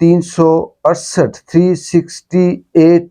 368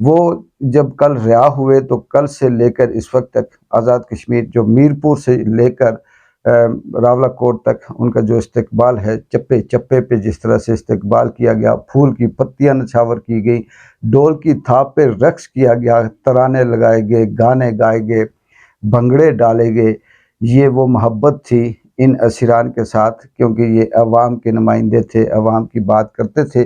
وہ جب کل رہا ہوئے تو کل سے لے کر اس وقت تک آزاد کشمیر جو میرپور سے لے کر راولہ کوٹ تک ان کا جو استقبال ہے، چپے چپے پہ جس طرح سے استقبال کیا گیا، پھول کی پتیاں نچھاور کی گئی، ڈول کی تھاپ پہ رقص کیا گیا، ترانے لگائے گئے، گانے گائے گئے، بھنگڑے ڈالے گئے، یہ وہ محبت تھی ان اسیران کے ساتھ، کیونکہ یہ عوام کے نمائندے تھے، عوام کی بات کرتے تھے،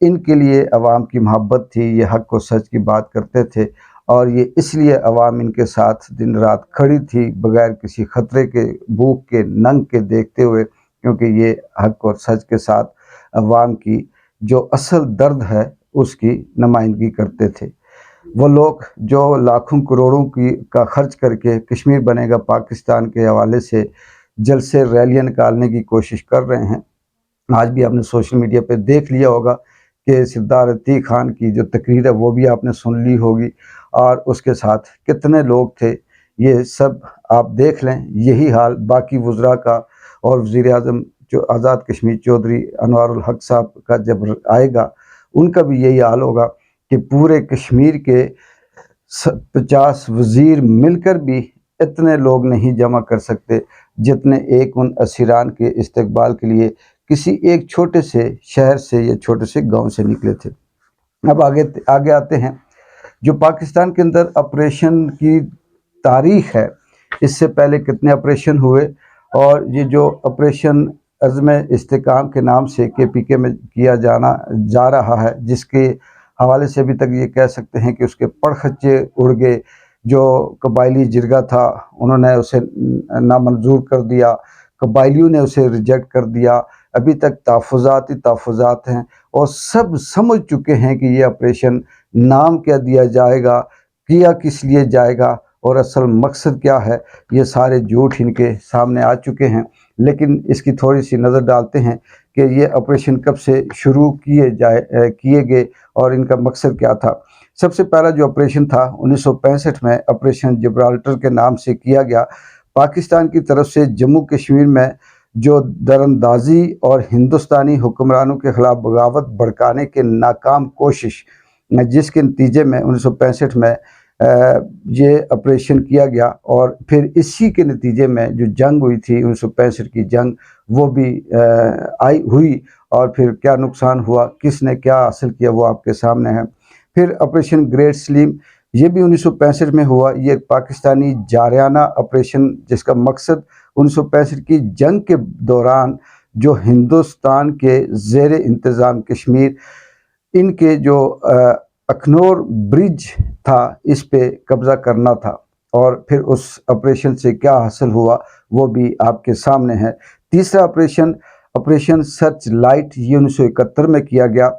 ان کے لیے عوام کی محبت تھی، یہ حق و سچ کی بات کرتے تھے، اور یہ اس لیے عوام ان کے ساتھ دن رات کھڑی تھی بغیر کسی خطرے کے، بھوک کے، ننگ کے دیکھتے ہوئے، کیونکہ یہ حق اور سچ کے ساتھ عوام کی جو اصل درد ہے اس کی نمائندگی کرتے تھے۔ وہ لوگ جو لاکھوں کروڑوں کا خرچ کر کے کشمیر بنے گا پاکستان کے حوالے سے جلسے ریلیاں نکالنے کی کوشش کر رہے ہیں، آج بھی آپ نے سوشل میڈیا پہ دیکھ لیا ہوگا کہ سردار عتیق خان کی جو تقریر ہے وہ بھی آپ نے سن لی ہوگی، اور اس کے ساتھ کتنے لوگ تھے یہ سب آپ دیکھ لیں۔ یہی حال باقی وزراء کا اور وزیر اعظم جو آزاد کشمیر چودھری انوار الحق صاحب کا جب آئے گا ان کا بھی یہی حال ہوگا کہ پورے کشمیر کے 50 وزیر مل کر بھی اتنے لوگ نہیں جمع کر سکتے جتنے ایک ان اسیران کے استقبال کے لیے کسی ایک چھوٹے سے شہر سے یا چھوٹے سے گاؤں سے نکلے تھے۔ اب آگے آتے ہیں، جو پاکستان کے اندر آپریشن کی تاریخ ہے، اس سے پہلے کتنے آپریشن ہوئے، اور یہ جو آپریشن عزم استحکام کے نام سے KPK میں کیا جا رہا ہے، جس کے حوالے سے ابھی تک یہ کہہ سکتے ہیں کہ اس کے پڑخچے اڑ گئے، جو قبائلی جرگہ تھا انہوں نے اسے نامنظور کر دیا، قبائلیوں نے اسے ریجیکٹ کر دیا، ابھی تک تحفظات ہی تحفظات ہیں، اور سب سمجھ چکے ہیں کہ یہ آپریشن نام کیا دیا جائے گا، کیا کس لیے جائے گا، اور اصل مقصد کیا ہے، یہ سارے جھوٹ ان کے سامنے آ چکے ہیں۔ لیکن اس کی تھوڑی سی نظر ڈالتے ہیں کہ یہ آپریشن کب سے شروع کیے گئے اور ان کا مقصد کیا تھا۔ سب سے پہلا جو آپریشن تھا 1965 میں آپریشن جبرالٹر کے نام سے کیا گیا، پاکستان کی طرف سے جموں کشمیر میں جو دراندازی اور ہندوستانی حکمرانوں کے خلاف بغاوت بھڑکانے کے ناکام کوشش، جس کے نتیجے میں 1965 میں یہ آپریشن کیا گیا، اور پھر اسی کے نتیجے میں جو جنگ ہوئی تھی 1965 کی جنگ وہ بھی ہوئی، اور پھر کیا نقصان ہوا، کس نے کیا حاصل کیا وہ آپ کے سامنے ہے۔ پھر آپریشن گریٹ سلیم یہ بھی 1965 میں ہوا، یہ ایک پاکستانی جارحانہ آپریشن جس کا مقصد 1965 کی جنگ کے دوران جو ہندوستان کے زیر انتظام کشمیر ان کے جو اخنور برج تھا اس پہ قبضہ کرنا تھا، اور پھر اس آپریشن سے کیا حاصل ہوا وہ بھی آپ کے سامنے ہے۔ تیسرا آپریشن سرچ لائٹ یہ 1971 میں کیا گیا،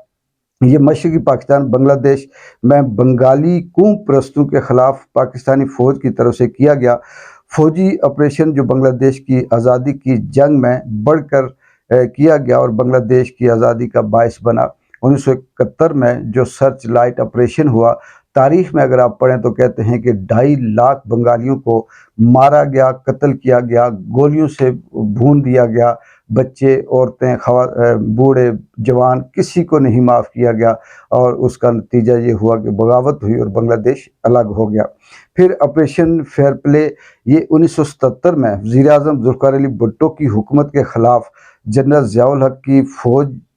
یہ مشرقی پاکستان بنگلہ دیش میں بنگالی قوم پرستوں کے خلاف پاکستانی فوج کی طرف سے کیا گیا فوجی آپریشن، جو بنگلہ دیش کی آزادی کی جنگ میں بڑھ کر کیا گیا اور بنگلہ دیش کی آزادی کا باعث بنا۔ 1971 میں جو سرچ لائٹ آپریشن ہوا، تاریخ میں اگر آپ پڑھیں تو کہتے ہیں کہ 2.5 لاکھ بنگالیوں کو مارا گیا، قتل کیا گیا، گولیوں سے بھون دیا گیا، بچے، عورتیں، بوڑھے، جوان، کسی کو نہیں معاف کیا گیا، اور اس کا نتیجہ یہ ہوا کہ بغاوت ہوئی اور بنگلہ دیش الگ ہو گیا۔ پھر آپریشن فیئر پلے یہ 1977 میں وزیر اعظم ذوالفقار علی بھٹو کی حکومت کے خلاف جنرل ضیاء الحق کی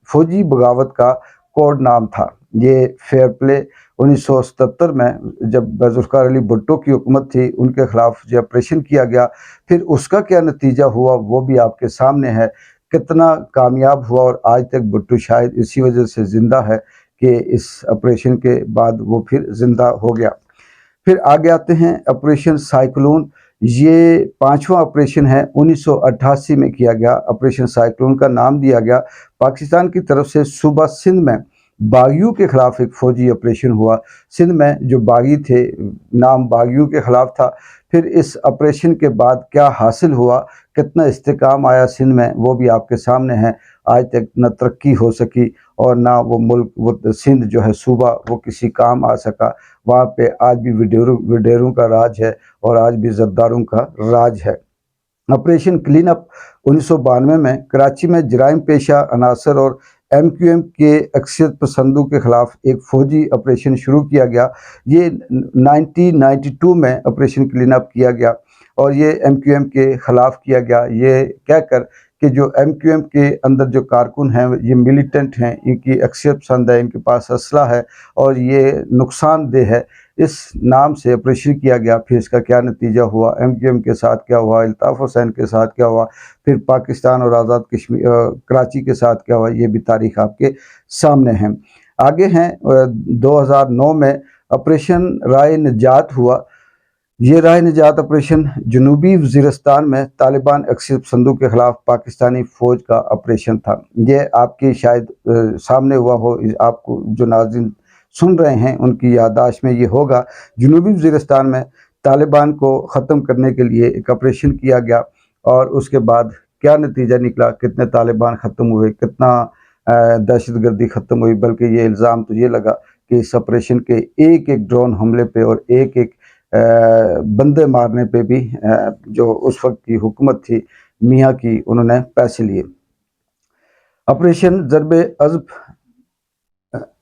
فوجی بغاوت کا کوڈ نام تھا۔ یہ فیئر پلے 1977 میں جب ذوالفقار علی بھٹو کی حکومت تھی ان کے خلاف جو آپریشن کیا گیا، پھر اس کا کیا نتیجہ ہوا وہ بھی آپ کے سامنے ہے، کتنا کامیاب ہوا، اور آج تک بھٹو شاید اسی وجہ سے زندہ ہے کہ اس آپریشن کے بعد وہ پھر زندہ ہو گیا۔ پھر آگے آتے ہیں آپریشن سائیکلون، یہ 5واں آپریشن ہے، 1988 میں کیا گیا۔ آپریشن سائیکلون کا نام دیا گیا پاکستان کی طرف سے صوبہ سندھ میں باغیوں کے خلاف ایک فوجی آپریشن ہوا۔ سندھ میں جو باغی تھے نام باغیوں کے خلاف تھا۔ پھر اس آپریشن کے بعد کیا حاصل ہوا، کتنا استحکام آیا سندھ میں وہ بھی آپ کے سامنے ہے۔ آج تک نہ ترقی ہو سکی اور نہ وہ ملک، وہ سندھ جو ہے صوبہ وہ کسی کام آ سکا، وہاں پہ آج بھی وڈیروں کا راج ہے اور آج بھی زرداروں کا راج ہے۔ آپریشن کلین اپ 1992 میں کراچی میں جرائم پیشہ عناصر اور MQM کے اکثریت پسندوں کے خلاف ایک فوجی آپریشن شروع کیا گیا۔ یہ 1992 میں آپریشن کلین اپ کیا گیا اور یہ MQM کے خلاف کیا گیا، یہ کہہ کر کہ جو MQM کے اندر جو کارکن ہیں یہ ملیٹنٹ ہیں، ان کی اکثریت پسند ہے، ان کے پاس اسلحہ ہے اور یہ نقصان دہ ہے، اس نام سے آپریشن کیا گیا۔ پھر اس کا کیا نتیجہ ہوا، MQM کے ساتھ کیا ہوا، الطاف حسین کے ساتھ کیا ہوا، پھر پاکستان اور آزاد کشمیر کراچی کے ساتھ کیا ہوا، یہ بھی تاریخ آپ کے سامنے ہیں۔ آگے ہیں 2009 میں آپریشن رائے نجات ہوا۔ یہ رائے نجات آپریشن جنوبی وزیرستان میں طالبان اکثریت پسندوں کے خلاف پاکستانی فوج کا آپریشن تھا۔ یہ آپ کے شاید سامنے ہوا ہو، آپ کو جو ناظرین سن رہے ہیں ان کی یادداشت میں یہ ہوگا۔ جنوبی وزیرستان میں طالبان کو ختم کرنے کے لیے ایک آپریشن کیا گیا اور اس کے بعد کیا نتیجہ نکلا، کتنے طالبان ختم ہوئے، کتنا دہشت گردی ختم ہوئی، بلکہ یہ الزام تو یہ لگا کہ اس آپریشن کے ایک ایک ڈرون حملے پہ اور ایک ایک بندے مارنے پہ بھی جو اس وقت کی حکومت تھی میاں کی، انہوں نے پیسے لیے۔ آپریشن ضرب عضب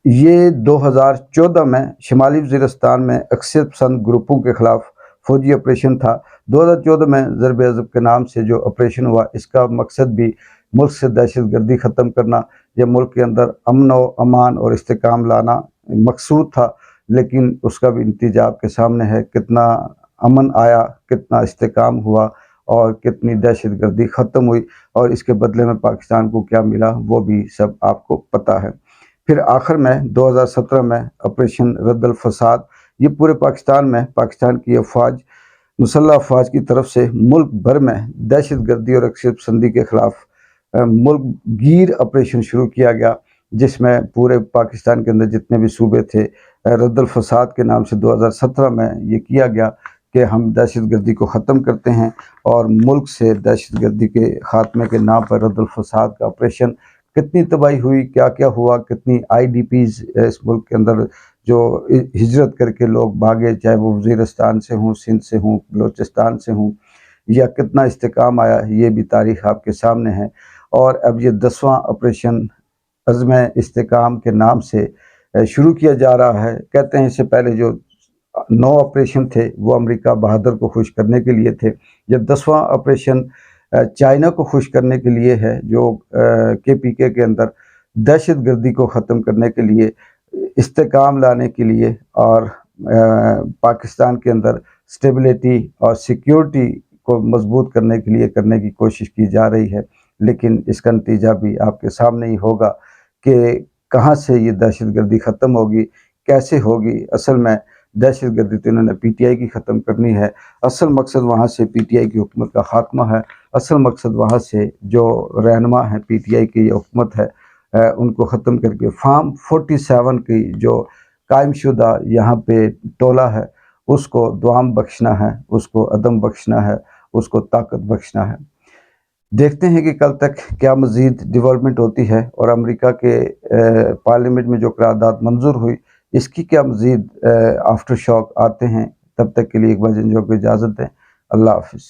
یہ 2014 میں شمالی وزیرستان میں اکثریت پسند گروپوں کے خلاف فوجی آپریشن تھا۔ 2014 میں ضرب عضب کے نام سے جو آپریشن ہوا، اس کا مقصد بھی ملک سے دہشت گردی ختم کرنا یا ملک کے اندر امن و امان اور استحکام لانا مقصود تھا، لیکن اس کا بھی نتیجہ آپ کے سامنے ہے، کتنا امن آیا، کتنا استحکام ہوا اور کتنی دہشت گردی ختم ہوئی، اور اس کے بدلے میں پاکستان کو کیا ملا وہ بھی سب آپ کو پتہ ہے۔ پھر آخر میں 2017 میں آپریشن رد الفساد، یہ پورے پاکستان میں پاکستان کی افواج، مسلح افواج کی طرف سے ملک بھر میں دہشت گردی اور اکثریت پسندی کے خلاف ملک گیر آپریشن شروع کیا گیا، جس میں پورے پاکستان کے اندر جتنے بھی صوبے تھے رد الفساد کے نام سے 2017 میں یہ کیا گیا کہ ہم دہشت گردی کو ختم کرتے ہیں، اور ملک سے دہشت گردی کے خاتمے کے نام پر رد الفساد کا آپریشن، کتنی تباہی ہوئی، کیا کیا ہوا، کتنی IDPs اس ملک کے اندر جو ہجرت کر کے لوگ بھاگے، چاہے وہ وزیرستان سے ہوں، سندھ سے ہوں، بلوچستان سے ہوں، یا کتنا استحکام آیا، یہ بھی تاریخ آپ کے سامنے ہے۔ اور اب یہ 10واں آپریشن عزم استحکام کے نام سے شروع کیا جا رہا ہے۔ کہتے ہیں اس سے پہلے جو 9 آپریشن تھے وہ امریکہ بہادر کو خوش کرنے کے لیے تھے، یہ 10واں آپریشن چائنا کو خوش کرنے کے لیے ہے، جو KPK کے اندر دہشت گردی کو ختم کرنے کے لیے، استحکام لانے کے لیے اور پاکستان کے اندر سٹیبلٹی اور سیکیورٹی کو مضبوط کرنے کے لیے کرنے کی کوشش کی جا رہی ہے۔ لیکن اس کا نتیجہ بھی آپ کے سامنے ہی ہوگا کہ کہاں سے یہ دہشت گردی ختم ہوگی، کیسے ہوگی۔ اصل میں دہشت گردی تو انہوں نے PTI کی ختم کرنی ہے، اصل مقصد وہاں سے PTI کی حکومت کا خاتمہ ہے، اصل مقصد وہاں سے جو رہنما ہیں PTI کی یہ حکومت ہے ان کو ختم کر کے فارم 47 کی جو قائم شدہ یہاں پہ ٹولہ ہے اس کو دوام بخشنا ہے، اس کو عدم بخشنا ہے، اس کو طاقت بخشنا ہے۔ دیکھتے ہیں کہ کل تک کیا مزید ڈیولپمنٹ ہوتی ہے اور امریکہ کے پارلیمنٹ میں جو قرارداد منظور ہوئی اس کی کیا مزید آفٹر شاک آتے ہیں۔ تب تک کے لیے ایک بار جنجو کو اجازت دیں۔ اللہ حافظ۔